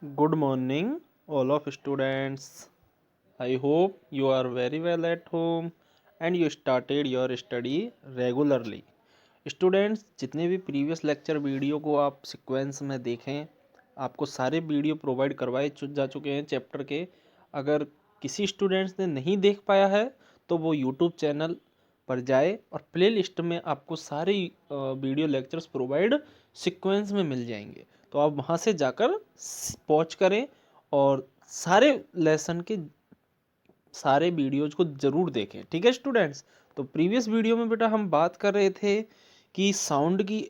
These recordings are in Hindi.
Good morning, all of students. I hope you are very well at home and you started your study regularly. Students, जितने भी प्रीवियस लेक्चर वीडियो को आप सीक्वेंस में देखें, आपको सारे वीडियो प्रोवाइड करवाए जा चुके हैं चैप्टर के। अगर किसी स्टूडेंट्स ने नहीं देख पाया है तो वो यूट्यूब चैनल पर जाए और प्ले लिस्ट में आपको सारे वीडियो लेक्चर्स प्रोवाइड सीक्वेंस में मिल जाएंगे। तो आप वहाँ से जाकर पहुँच करें और सारे लेसन के सारे वीडियोज को ज़रूर देखें। ठीक है स्टूडेंट्स। तो प्रीवियस वीडियो में बेटा हम बात कर रहे थे कि साउंड की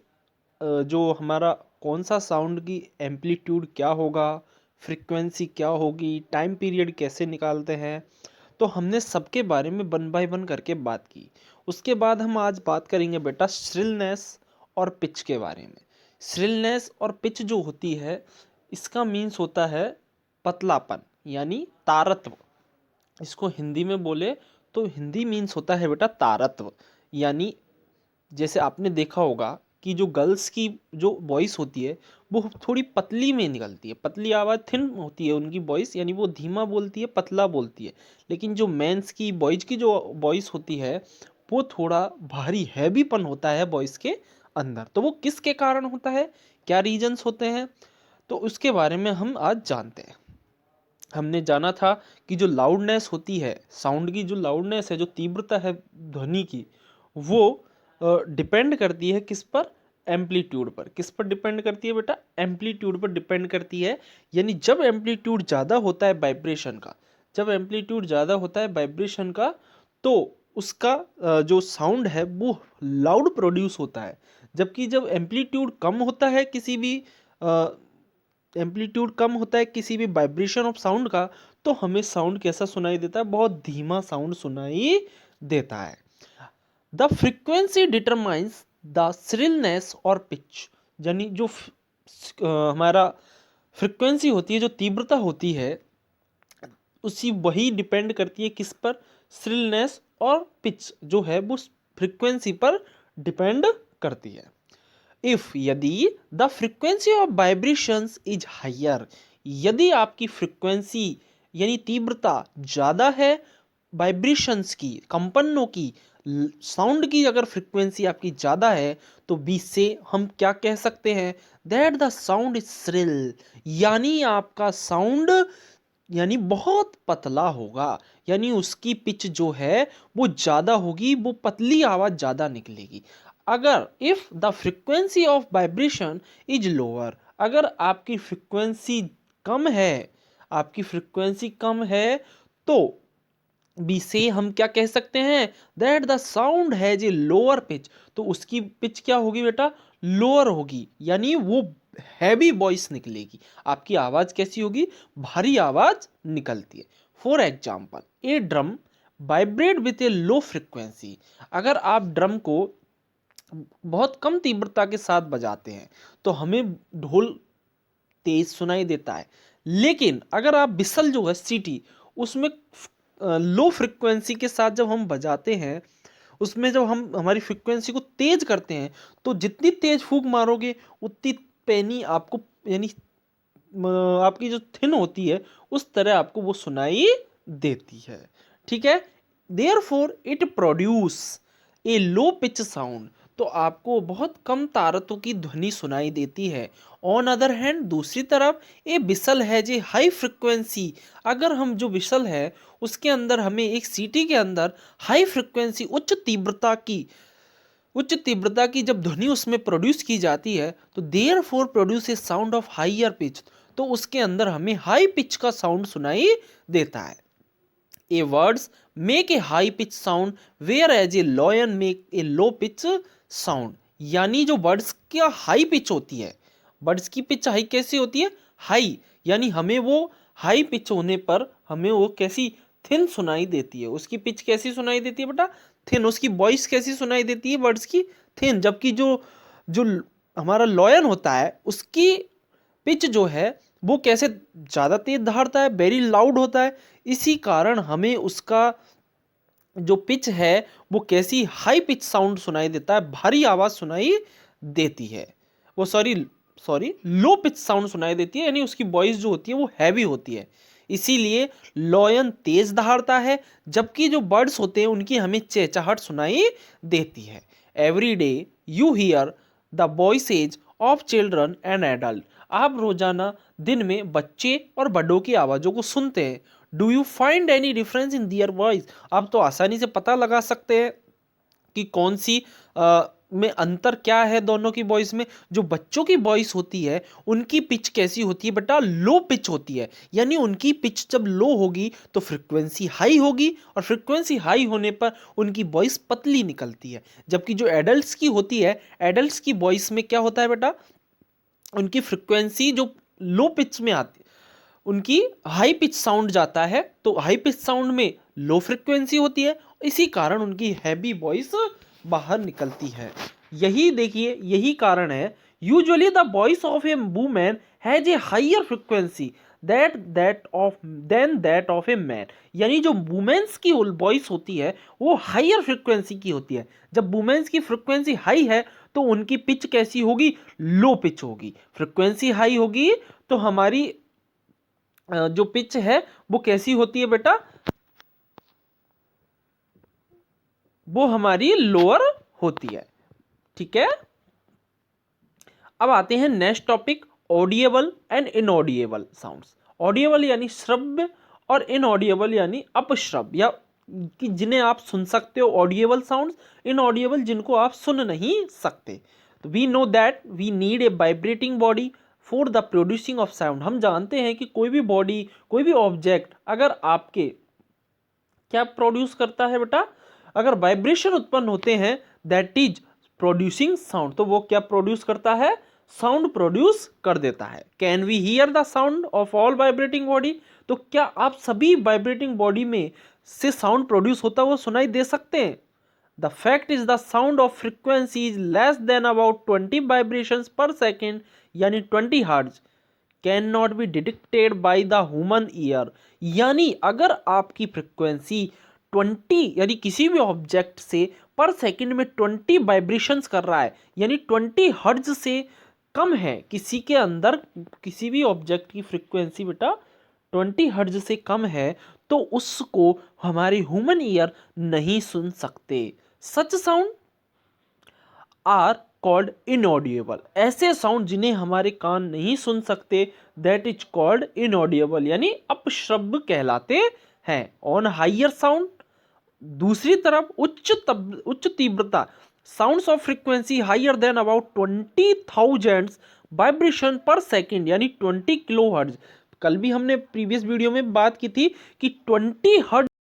जो हमारा कौन सा साउंड की एम्पलीट्यूड क्या होगा, फ्रीक्वेंसी क्या होगी, टाइम पीरियड कैसे निकालते हैं। तो हमने सबके बारे में वन बाय वन करके बात की। उसके बाद हम आज बात करेंगे बेटा श्रिलनेस और पिच के बारे में। श्रिलनेस और पिच जो होती है, इसका मीन्स होता है पतलापन यानी तारत्व। इसको हिंदी में बोले तो हिंदी मीन्स होता है बेटा तारत्व। यानी जैसे आपने देखा होगा कि जो गर्ल्स की जो वॉइस होती है वो थोड़ी पतली में निकलती है, पतली आवाज़, थिन होती है उनकी वॉइस, यानी वो धीमा बोलती है, पतला बोलती है। लेकिन जो मेंस की बॉयज़ की जो वॉइस होती है वो थोड़ा भारी हैवीपन होता है वॉइस के अंदर। तो वो किसके कारण होता है, क्या रीजंस होते हैं, तो उसके बारे में हम आज जानते हैं। हमने जाना था कि जो लाउडनेस होती है, साउंड की जो लाउडनेस है, जो तीव्रता है ध्वनि की, वो डिपेंड करती है किस पर, एम्पलीट्यूड पर। किस पर डिपेंड करती है बेटा, एम्पलीट्यूड पर डिपेंड करती है। यानी जब एम्पलीट्यूड ज़्यादा होता है वाइब्रेशन का, जब एम्पलीट्यूड ज़्यादा होता है वाइब्रेशन का, तो उसका जो साउंड है वो लाउड प्रोड्यूस होता है। जबकि जब एम्पलीट्यूड कम होता है किसी भी एम्पलीट्यूड कम होता है किसी भी वाइब्रेशन ऑफ साउंड का, तो हमें साउंड कैसा सुनाई देता है, बहुत धीमा साउंड सुनाई देता है। The frequency determines the shrillness और पिच। यानी जो हमारा फ्रीक्वेंसी होती है, जो तीव्रता होती है, उसी वही डिपेंड करती है किस पर, श्रिलनेस और पिच जो है वो फ्रीक्वेंसी पर डिपेंड करती है। इफ यदि the frequency of vibrations is higher, यदि आपकी फ्रीक्वेंसी यानी तीव्रता ज़्यादा है, वाइब्रेशंस की, कंपनों की, साउंड की अगर फ्रीक्वेंसी आपकी ज़्यादा है, तो बी से हम क्या कह सकते हैं, that the sound is shrill, यानी आपका साउंड यानी बहुत पतला होगा, यानी उसकी पिच जो है वो ज़्यादा होगी, वो पतली आवाज़ ज़्यादा निकलेगी। अगर if the frequency of vibration is lower, अगर आपकी फ्रीक्वेंसी कम है, आपकी फ्रीक्वेंसी कम है, तो बी से हम क्या कह सकते हैं, that the sound has a lower pitch, तो उसकी पिच क्या होगी बेटा, लोअर होगी, यानी वो हैवी वॉइस निकलेगी। आपकी आवाज़ कैसी होगी, भारी आवाज़ निकलती है। For example, A drum vibrate with A low frequency, अगर आप ड्रम को बहुत कम तीव्रता के साथ बजाते हैं तो हमें ढोल तेज सुनाई देता है। लेकिन अगर आप बिसल जो है सीटी, उसमें लो फ्रिक्वेंसी के साथ जब हम बजाते हैं, उसमें जब हम हमारी फ्रिक्वेंसी को तेज करते हैं, तो जितनी तेज फूंक मारोगे उतनी पैनी आपको, यानी आपकी जो थिन होती है उस तरह आपको वो सुनाई देती है। ठीक है। Therefore it produce a low pitch sound, तो आपको बहुत कम तारतों की ध्वनि सुनाई देती है। ऑन अदर हैंड, दूसरी तरफ ए विसल है जे हाई फ्रिक्वेंसी, अगर हम जो विसल है उसके अंदर हमें एक सीटी के अंदर हाई फ्रिक्वेंसी, उच्च तीव्रता की जब ध्वनि उसमें प्रोड्यूस की जाती है, तो therefore produce a sound of higher pitch, तो उसके अंदर हमें हाई पिच का साउंड सुनाई देता है। A words make a high pitch sound whereas a lion make a low pitch sound, यानी जो वर्ड्स की हाई पिच होती है, वर्ड्स की पिच हाई कैसी होती है, हाई, यानी हमें वो हाई पिच होने पर हमें वो कैसी, थिन सुनाई देती है। उसकी पिच कैसी सुनाई देती है बेटा, थिन। उसकी वॉइस कैसी सुनाई देती है वर्ड्स की, थिन। जबकि जो जो हमारा लॉयन होता है उसकी पिच जो है वो कैसे, ज़्यादा तेज दहाड़ता है, वेरी लाउड होता है। इसी कारण हमें उसका जो पिच है वो कैसी, हाई पिच साउंड सुनाई देता है, भारी आवाज़ सुनाई देती है। वो सॉरी, लो पिच साउंड सुनाई देती है, यानी उसकी वॉइस जो होती है वो हैवी होती है, इसीलिए लॉयन तेज दहाड़ता है, जबकि जो बर्ड्स होते हैं उनकी हमें चहचहाट सुनाई देती है। Every day you here the voices of children and adult, आप रोजाना दिन में बच्चे और बड़ों की आवाज़ों को सुनते हैं। Do you find any difference in their voice, आप तो आसानी से पता लगा सकते हैं कि कौन सी में अंतर क्या है दोनों की वॉइस में। जो बच्चों की वॉइस होती है उनकी पिच कैसी होती है बेटा, लो पिच होती है, यानी उनकी पिच जब लो होगी तो फ्रिक्वेंसी हाई होगी, और फ्रिक्वेंसी हाई होने पर उनकी वॉइस पतली निकलती है। जबकि जो एडल्ट्स की होती है, एडल्ट्स की वॉइस में क्या होता है बेटा, उनकी फ्रिक्वेंसी जो लो पिच में आती है उनकी हाई पिच साउंड जाता है, तो हाई पिच साउंड में लो फ्रिक्वेंसी होती है, इसी कारण उनकी हैवी वॉइस बाहर निकलती है। यही देखिए, यही कारण है usually the voice of a women has a higher frequency that of a man, यानी जो वुमेन्स की वॉइस होती है वो हायर फ्रिक्वेंसी की होती है। जब वुमेन्स की फ्रिक्वेंसी हाई है तो उनकी पिच कैसी होगी, लो पिच होगी। फ्रिक्वेंसी हाई होगी तो हमारी जो पिच है वो कैसी होती है बेटा, वो हमारी लोअर होती है। ठीक है, अब आते हैं next topic, audible and inaudible sounds. Audible यानी श्रव्य और इनऑडिएबल यानी अपश्रव्य, या कि जिन्हें आप सुन सकते हो ऑडिएबल साउंड्स, इनऑडिएबल जिनको आप सुन नहीं सकते। तो we know that we need a vibrating body for the producing of sound, हम जानते हैं कि कोई भी बॉडी, कोई भी ऑब्जेक्ट अगर आपके क्या प्रोड्यूस करता है बेटा, अगर वाइब्रेशन उत्पन्न होते हैं दैट इज प्रोड्यूसिंग साउंड, तो वो क्या प्रोड्यूस करता है, साउंड प्रोड्यूस कर देता है। Can we hear the sound of all vibrating body, तो क्या आप सभी वाइब्रेटिंग बॉडी में से साउंड प्रोड्यूस होता हुआ सुनाई दे सकते हैं। The fact is the sound of frequency is less than about 20 vibrations पर सेकेंड, यानी 20 hertz can not be detected by the human ear, यानी अगर आपकी फ्रिक्वेंसी 20 यानी किसी भी ऑब्जेक्ट से पर सेकंड में 20 वाइब्रेशंस कर रहा है, यानी 20 हर्ट्ज से कम है, किसी के अंदर किसी भी ऑब्जेक्ट की फ्रिक्वेंसी बेटा 20 हर्ट्ज से कम है, तो उसको हमारी ह्यूमन ईयर नहीं सुन सकते। सच साउंड आर कॉल्ड इनऑडिएबल, ऐसे साउंड जिन्हें हमारे कान नहीं सुन सकते दैट इज कॉल्ड इनऑडिएबल, यानी अपश्रव्य कहलाते हैं। ऑन हाइयर साउंड, दूसरी तरफ उच्च तीव्रता sounds of frequency higher than about 20,000 vibration per second, यानी 20 किलो हर्ट्ज। कल भी हमने प्रीवियस वीडियो में बात की थी कि 20 हर्ट्ज